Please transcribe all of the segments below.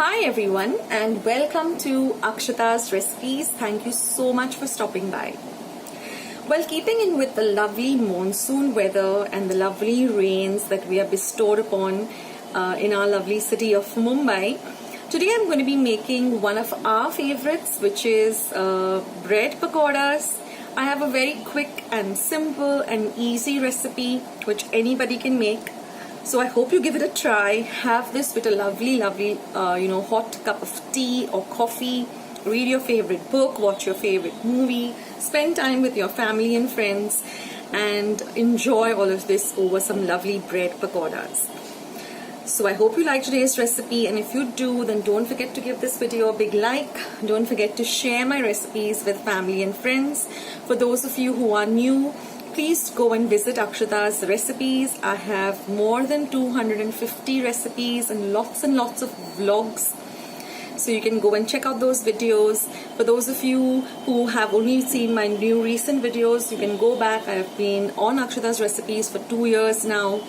Hi everyone and welcome to Akshata's Recipes. Thank you so much for stopping by. Well, keeping in with the lovely monsoon weather and the lovely rains that we are bestowed upon in our lovely city of Mumbai, today I'm going to be making one of our favorites, which is bread pakoras. I have a very quick and simple and easy recipe which anybody can make. So I hope you give it a try. Have this with a lovely, hot cup of tea or coffee. Read your favorite book, watch your favorite movie, spend time with your family and friends, and enjoy all of this over some lovely bread pakoras. So I hope you like today's recipe, and if you do, then don't forget to give this video a big like. Don't forget to share my recipes with family and friends. For those of you who are new, please go and visit Akshata's Recipes. I have more than 250 recipes and lots of vlogs. So you can go and check out those videos. For those of you who have only seen my new recent videos, you can go back. I have been on Akshata's Recipes for 2 years now.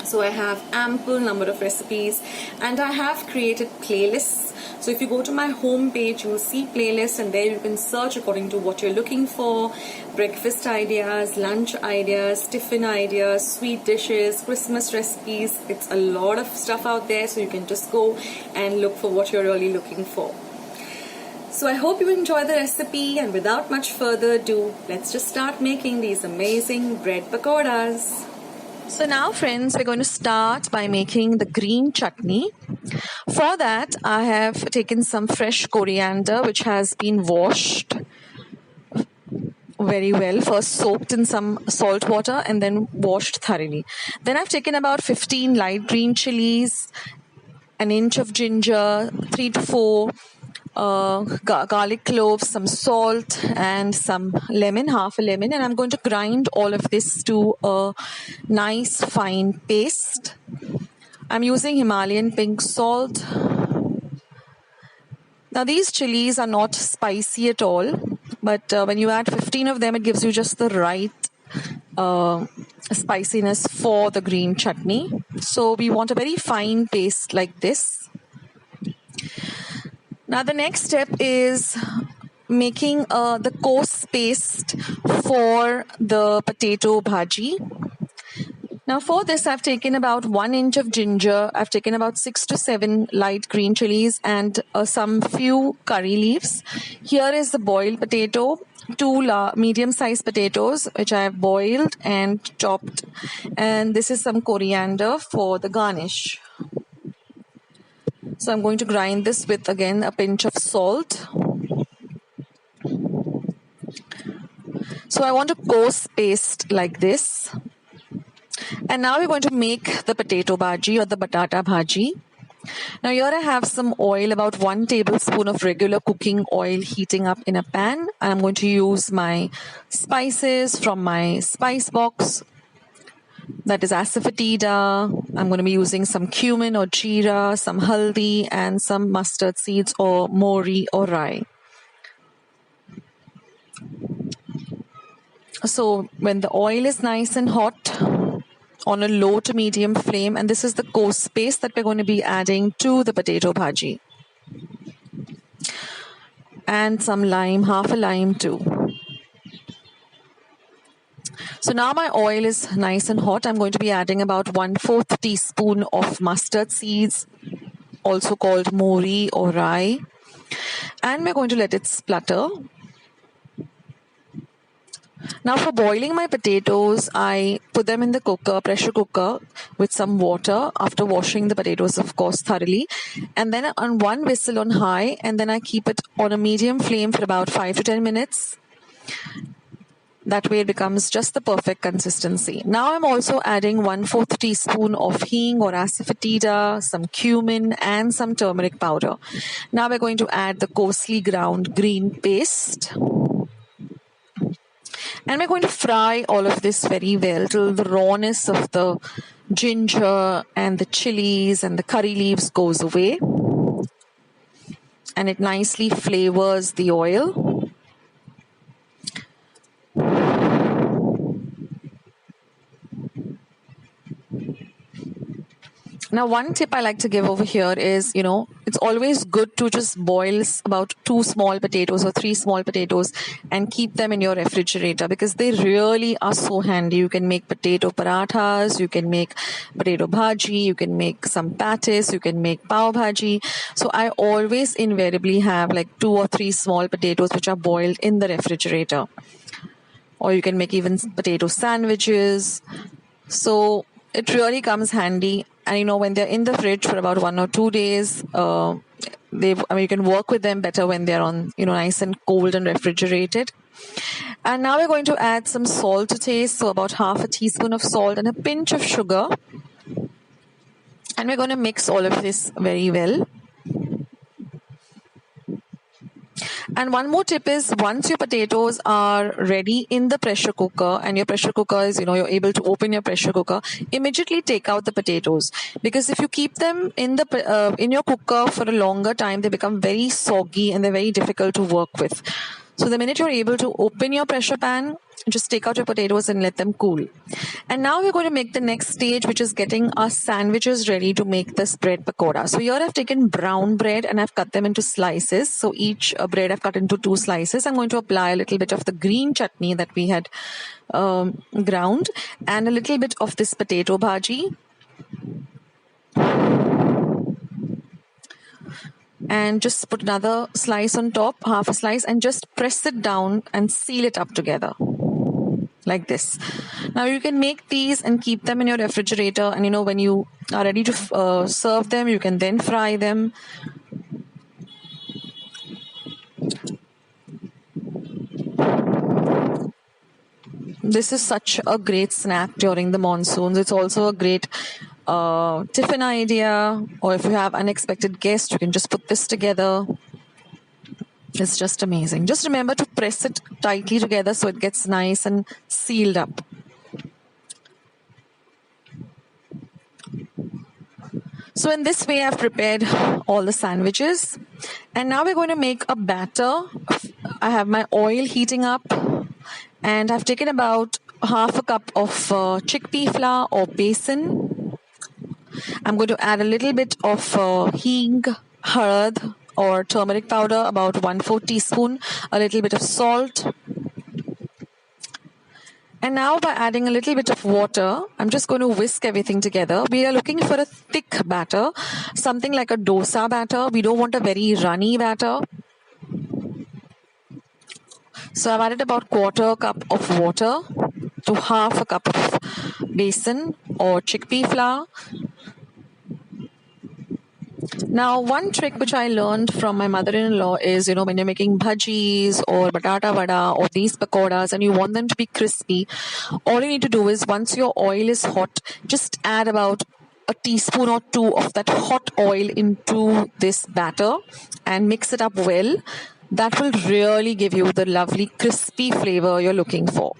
So I have ample number of recipes and I have created playlists. So if you go to my home page, you will see playlists, and there you can search according to what you're looking for. Breakfast ideas, lunch ideas, tiffin ideas, sweet dishes, Christmas recipes. It's a lot of stuff out there, so you can just go and look for what you're really looking for. So I hope you enjoy the recipe, and without much further ado, let's just start making these amazing bread pakoras. So now friends, we're going to start by making the green chutney. For that, I have taken some fresh coriander which has been washed very well, first soaked in some salt water and then washed thoroughly. Then I've taken about 15 light green chilies, an inch of ginger, 3 to 4 garlic cloves, some salt and some lemon, half a lemon, and I'm going to grind all of this to a nice fine paste. I'm using Himalayan pink salt. Now these chilies are not spicy at all, but when you add 15 of them, it gives you just the right spiciness for the green chutney. So we want a very fine paste like this. Now the next step is making the coarse paste for the potato bhaji. Now for this, I've taken about 1 inch of ginger, I've taken about 6 to 7 light green chilies and some few curry leaves. Here is the boiled potato, 2 medium-sized potatoes which I have boiled and chopped, and this is some coriander for the garnish. So I'm going to grind this with again a pinch of salt. So I want a coarse paste like this. And now we're going to make the potato bhaji or the batata bhaji. Now here I have some oil, about 1 tablespoon of regular cooking oil heating up in a pan. I'm going to use my spices from my spice box. That is asafoetida. I'm going to be using some cumin or jeera, some haldi, and some mustard seeds or mori or rai. So when the oil is nice and hot, on a low to medium flame, and this is the coarse paste that we're going to be adding to the potato bhaji. And some lime, half a lime too. So now my oil is nice and hot. I'm going to be adding about 1/4 teaspoon of mustard seeds, also called mori or rai. And we're going to let it splutter. Now for boiling my potatoes, I put them in the pressure cooker with some water after washing the potatoes, of course, thoroughly. And then on 1 whistle on high, and then I keep it on a medium flame for about 5 to 10 minutes. That way it becomes just the perfect consistency. Now I'm also adding 1/4 teaspoon of hing or asafoetida, some cumin and some turmeric powder. Now we're going to add the coarsely ground green paste. And we're going to fry all of this very well till the rawness of the ginger and the chilies and the curry leaves goes away. And it nicely flavors the oil. Now, one tip I like to give over here is, it's always good to just boil about 2 small potatoes or 3 small potatoes and keep them in your refrigerator, because they really are so handy. You can make potato parathas, you can make potato bhaji, you can make some patties, you can make pav bhaji. So I always invariably have like 2 or 3 small potatoes which are boiled in the refrigerator. Or you can make even potato sandwiches. So it really comes handy. And when they're in the fridge for about 1 or 2 days, you can work with them better when they're on, nice and cold and refrigerated. And now we're going to add some salt to taste. So about half a teaspoon of salt and a pinch of sugar. And we're going to mix all of this very well. And one more tip is, once your potatoes are ready in the pressure cooker, and your pressure cooker is, you're able to open your pressure cooker, immediately take out the potatoes. Because if you keep them in your cooker for a longer time, they become very soggy and they're very difficult to work with. So the minute you're able to open your pressure pan, just take out your potatoes and let them cool. And now we're going to make the next stage, which is getting our sandwiches ready to make this bread pakoda. So here I've taken brown bread and I've cut them into slices. So each bread I've cut into 2 slices. I'm going to apply a little bit of the green chutney that we had ground and a little bit of this potato bhaji. And just put another slice on top, half a slice, and just press it down and seal it up together like this. Now you can make these and keep them in your refrigerator, and when you are ready to serve them, you can then fry them. This is such a great snack during the monsoons. It's also a great tiffin idea, or if you have unexpected guests, you can just put this together. It's just amazing. Just remember to press it tightly together so it gets nice and sealed up. So in this way, I've prepared all the sandwiches. And now we're going to make a batter. I have my oil heating up. And I've taken about half a cup of chickpea flour or besan. I'm going to add a little bit of hing, harad or turmeric powder, about 1/4 teaspoon, a little bit of salt. And now by adding a little bit of water, I'm just going to whisk everything together. We are looking for a thick batter, something like a dosa batter. We don't want a very runny batter. So I've added about 1/4 cup of water to half a cup of besan or chickpea flour. Now, one trick which I learned from my mother-in-law is, when you're making bhajis or batata vada or these pakodas and you want them to be crispy, all you need to do is, once your oil is hot, just add about a teaspoon or 2 of that hot oil into this batter and mix it up well. That will really give you the lovely crispy flavor you're looking for.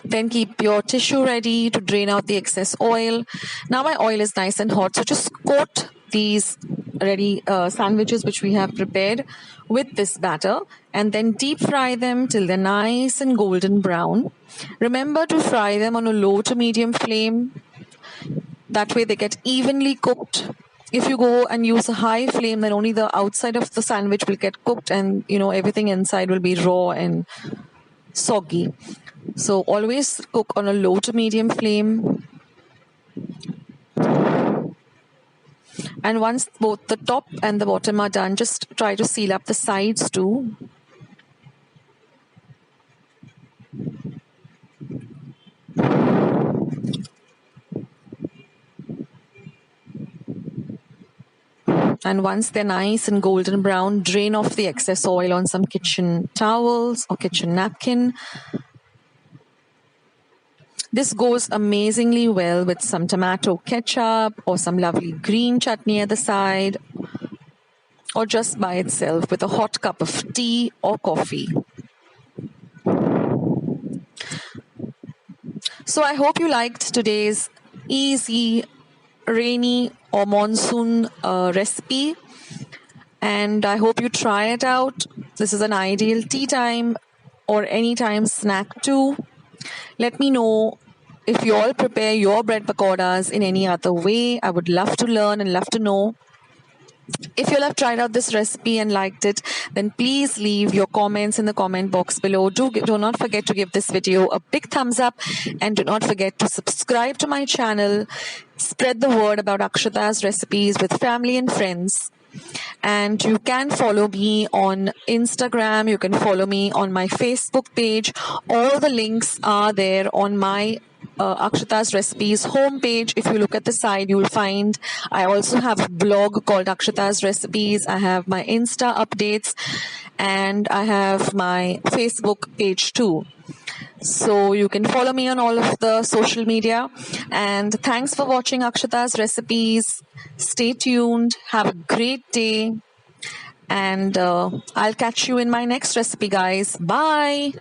Then keep your tissue ready to drain out the excess oil. Now my oil is nice and hot, so just coat these ready sandwiches which we have prepared with this batter and then deep fry them till they're nice and golden brown. Remember to fry them on a low to medium flame. That way they get evenly cooked. If you go and use a high flame, then only the outside of the sandwich will get cooked and everything inside will be raw and soggy. So always cook on a low to medium flame. And once both the top and the bottom are done, just try to seal up the sides too. And once they're nice and golden brown, drain off the excess oil on some kitchen towels or kitchen napkin. This goes amazingly well with some tomato ketchup or some lovely green chutney at the side, or just by itself with a hot cup of tea or coffee. So I hope you liked today's easy, rainy or monsoon recipe, and I hope you try it out. This is an ideal tea time or anytime snack too. Let me know if you all prepare your bread pakoras in any other way, I would love to learn and love to know. If you'll have tried out this recipe and liked it, then please leave your comments in the comment box below. Do not forget to give this video a big thumbs up, and do not forget to subscribe to my channel. Spread the word about Akshata's recipes with family and friends. And you can follow me on Instagram. You can follow me on my Facebook page. All the links are there on my Akshata's Recipes homepage. If you look at the side, you will find I also have a blog called Akshata's Recipes. I have my Insta updates, and I have my Facebook page too. So you can follow me on all of the social media. And thanks for watching Akshata's Recipes. Stay tuned. Have a great day. And I'll catch you in my next recipe, guys. Bye.